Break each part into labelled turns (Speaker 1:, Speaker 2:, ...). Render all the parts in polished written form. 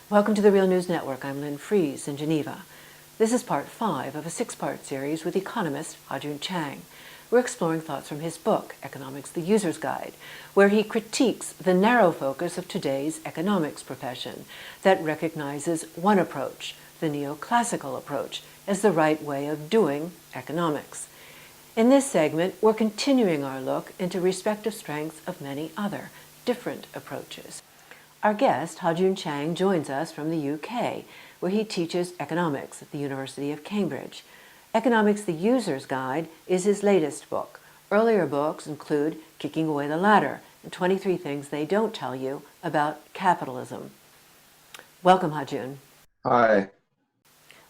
Speaker 1: Welcome to the Real News Network. I'm Lynn Fries in Geneva. This is part 5 of a 6-part series with economist Ha-Joon Chang. We're exploring thoughts from his book, Economics, the User's Guide, where he critiques the narrow focus of today's economics profession that recognizes one approach, the neoclassical approach, as the right way of doing economics. In this segment, we're continuing our look into respective strengths of many other different approaches. Our guest, Ha-Joon Chang, joins us from the UK, where he teaches economics at the University of Cambridge. Economics, the User's Guide is his latest book. Earlier books include Kicking Away the Ladder and 23 Things They Don't Tell You About Capitalism. Welcome, Ha-Joon.
Speaker 2: Hi.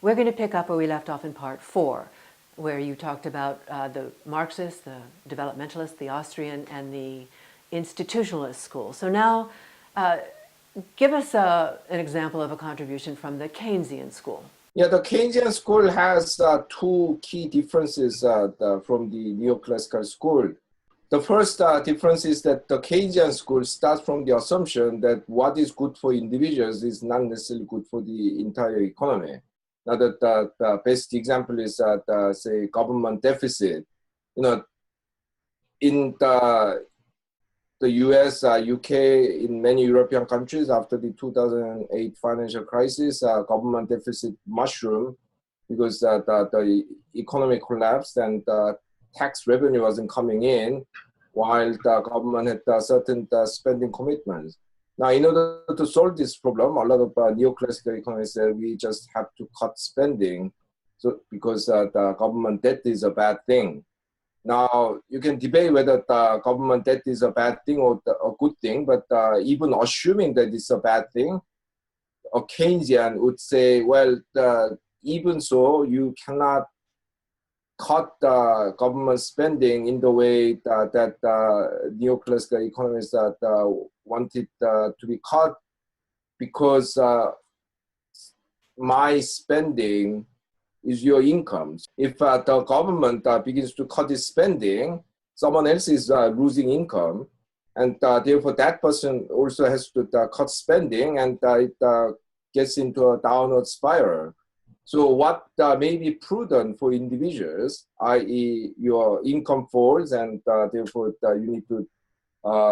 Speaker 1: We're going to pick up where we left off in part 4, where you talked about the Marxist, the developmentalist, the Austrian, and the institutionalist school. So now, give us an example of a contribution from the Keynesian school.
Speaker 2: Yeah, the Keynesian school has two key differences from the neoclassical school. The first difference is that the Keynesian school starts from the assumption that what is good for individuals is not necessarily good for the entire economy. Now, the best example is say government deficit. You know, in the US, UK, in many European countries after the 2008 financial crisis, government deficit mushroomed because the economy collapsed and tax revenue wasn't coming in while the government had certain spending commitments. Now, in order to solve this problem, a lot of neoclassical economists say we just have to cut spending because the government debt is a bad thing. Now, you can debate whether the government debt is a bad thing or a good thing, but even assuming that it's a bad thing, a Keynesian would say, well, even so, you cannot cut the government spending in the way that neoclassical economists wanted to be cut, because my spending is your income. If the government begins to cut its spending, someone else is losing income, and therefore that person also has to cut spending, and it gets into a downward spiral. So what may be prudent for individuals, i.e. your income falls and therefore you need to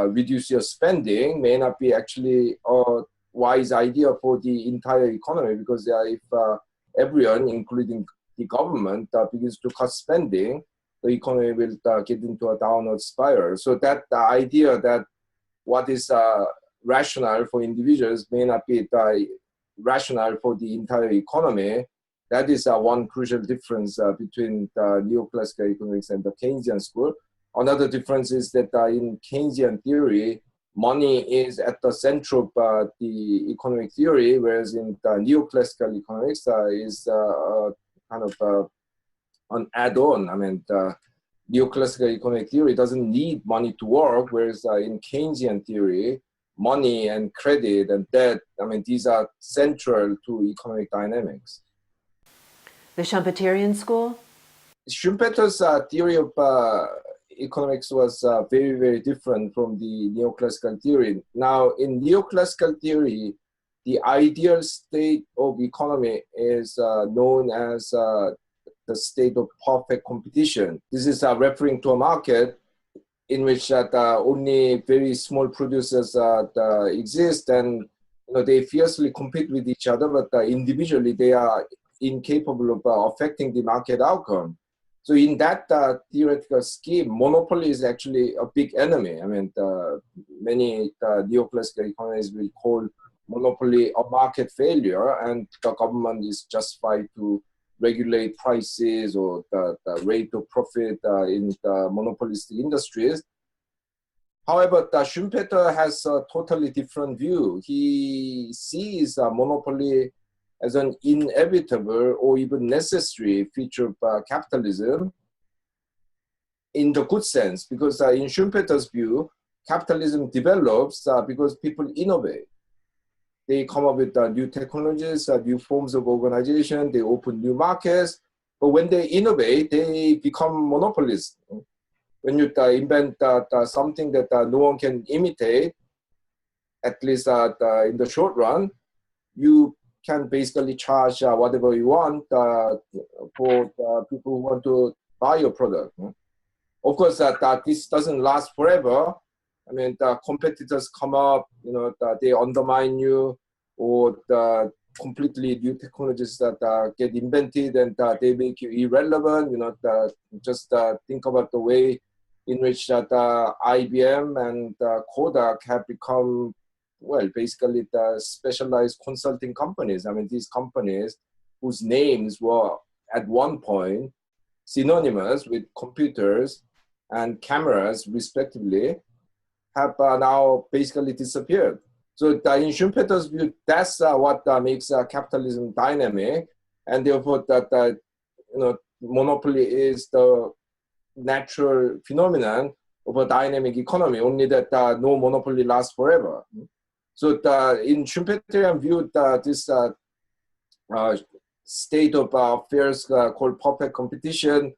Speaker 2: reduce your spending, may not be actually a wise idea for the entire economy, because if everyone, including the government, begins to cut spending, the economy will get into a downward spiral. So that the idea that what is rational for individuals may not be rational for the entire economy, that is one crucial difference between the neoclassical economics and the Keynesian school. Another difference is that in Keynesian theory, money is at the center of the economic theory, whereas in the neoclassical economics is kind of an add-on. I mean, the neoclassical economic theory doesn't need money to work, whereas in Keynesian theory, money and credit and debt, I mean, these are central to economic dynamics.
Speaker 1: The Schumpeterian school?
Speaker 2: Schumpeter's theory of economics was very, very different from the neoclassical theory. Now, in neoclassical theory, the ideal state of economy is known as the state of perfect competition. This is referring to a market in which only very small producers exist, and they fiercely compete with each other, but individually they are incapable of affecting the market outcome. So in that theoretical scheme, monopoly is actually a big enemy. I mean, many neoclassical economists will call monopoly a market failure, and the government is justified to regulate prices or the rate of profit in the monopolistic industries. However, Schumpeter has a totally different view. He sees monopoly as an inevitable or even necessary feature of capitalism in the good sense, because in Schumpeter's view, capitalism develops because people innovate. They come up with new technologies, new forms of organization, they open new markets, but when they innovate, they become monopolists. When you invent something that no one can imitate, at least in the short run, you can basically charge whatever you want for people who want to buy your product. Of course, that this doesn't last forever. I mean, the competitors come up, they undermine you, or the completely new technologies that get invented and they make you irrelevant. Just think about the way in which that IBM and Kodak have become, well, basically the specialized consulting companies. I mean, these companies whose names were at one point synonymous with computers and cameras, respectively, have now basically disappeared. So in Schumpeter's view, that's what makes capitalism dynamic, and therefore that monopoly is the natural phenomenon of a dynamic economy. Only that no monopoly lasts forever. So in Schumpeterian view, this state of affairs called perfect competition,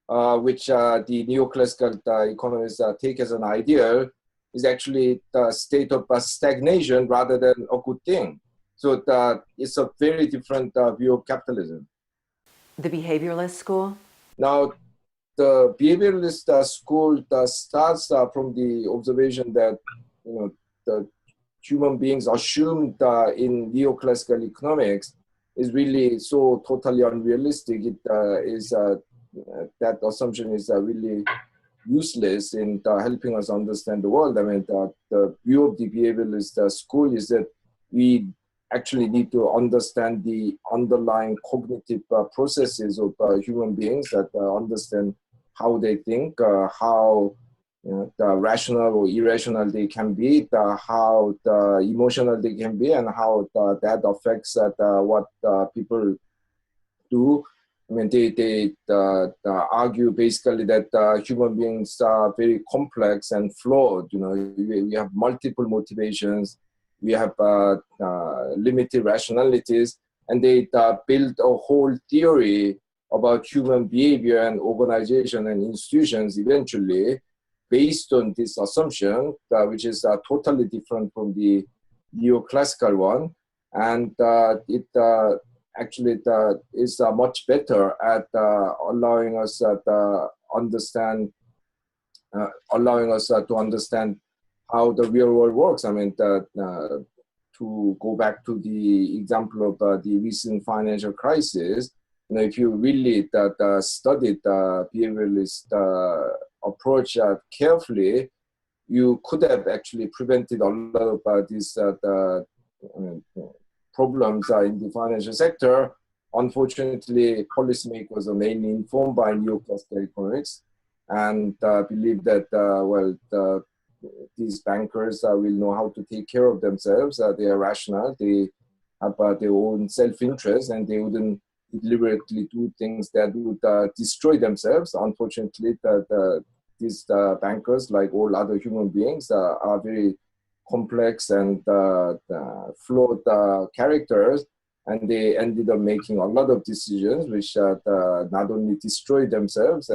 Speaker 2: which the neoclassical economists take as an ideal, is actually the state of stagnation rather than a good thing. So it's a very different view of capitalism.
Speaker 1: The behavioralist school?
Speaker 2: Now, the behavioralist school starts from the observation that the human beings assumed in neoclassical economics is really so totally unrealistic. It is that assumption is really useless in helping us understand the world. I mean, the view of the behavioralist school is that we actually need to understand the underlying cognitive processes of human beings, that understand how they think, how the rational or irrational they can be, how emotional they can be, and how that affects what people do. I mean, they argue basically that human beings are very complex and flawed. We have multiple motivations, we have limited rationalities, and they build a whole theory about human behavior and organization and institutions eventually based on this assumption, which is totally different from the neoclassical one. And it actually is much better at allowing us to understand how the real world works. I mean, to go back to the example of the recent financial crisis, if you really studied the behavioralist approach carefully, you could have actually prevented a lot of these problems in the financial sector. Unfortunately, policymakers are mainly informed by neoclassical economics and believe that, these bankers will know how to take care of themselves. They are rational, they have their own self-interest, and they wouldn't deliberately do things that would destroy themselves. Unfortunately, these bankers, like all other human beings, are very complex and flawed characters, and they ended up making a lot of decisions which not only destroy themselves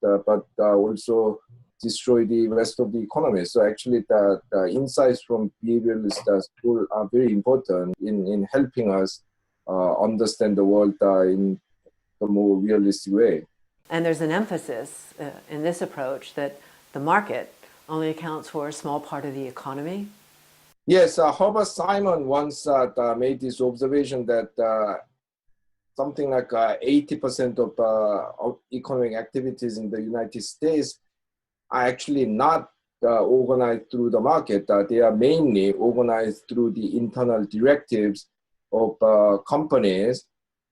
Speaker 2: but also destroy the rest of the economy. So actually the insights from behavioralist school are very important in helping us understand the world in a more realistic way.
Speaker 1: And there's an emphasis in this approach that the market only accounts for a small part of the economy.
Speaker 2: Yes, Herbert Simon once made this observation that something like 80% of economic activities in the United States are actually not organized through the market. They are mainly organized through the internal directives of companies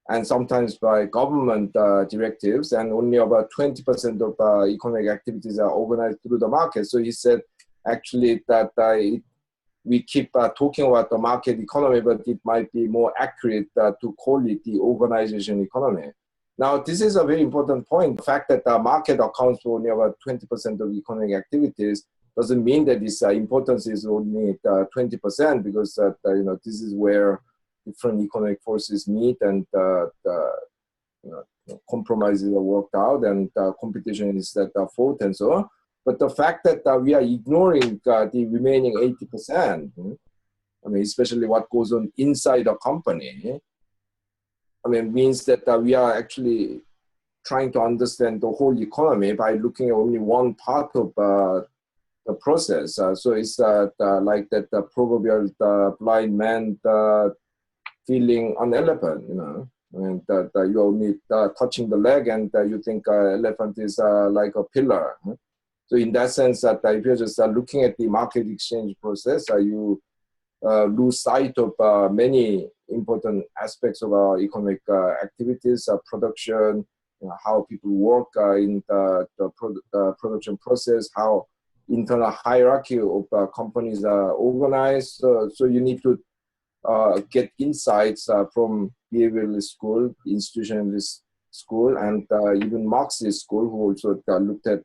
Speaker 2: and sometimes by government directives, and only about 20% of economic activities are organized through the market. So he said actually that we keep talking about the market economy, but it might be more accurate to call it the organization economy. Now, this is a very important point. The fact that the market accounts for only about 20% of economic activities doesn't mean that its importance is only 20%, because this is where different economic forces meet and compromises are worked out, and competition is fought and so on. But the fact that we are ignoring the remaining 80%, I mean, especially what goes on inside a company, I mean, means that we are actually trying to understand the whole economy by looking at only one part of the process. So it's like that proverbial blind man feeling an elephant, you know, and that you're only touching the leg and you think elephant is like a pillar. So in that sense, that if you're just looking at the market exchange process, you lose sight of many important aspects of our economic activities, production, you know, how people work in the production process, how internal hierarchy of companies are organized. So you need to get insights from behavioralist school, institutionalist school, and even Marxist school, who also looked at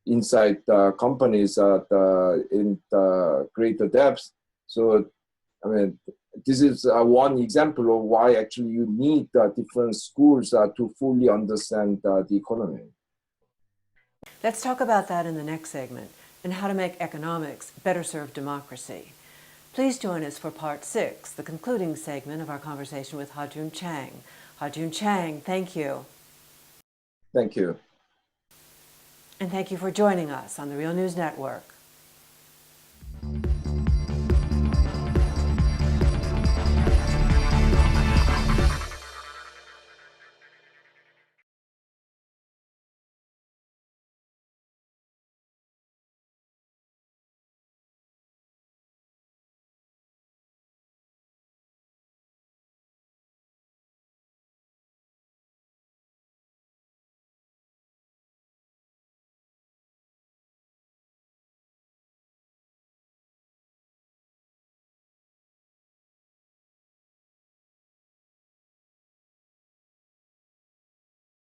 Speaker 2: inside companies in greater depth. So, I mean, this is one example of why actually you need different schools to fully understand the economy.
Speaker 1: Let's talk about that in the next segment, and how to make economics better serve democracy. Please join us for Part 6, the concluding segment of our conversation with Ha-Joon Chang. Ha-Joon Chang, thank you.
Speaker 2: Thank you.
Speaker 1: And thank you for joining us on the Real News Network.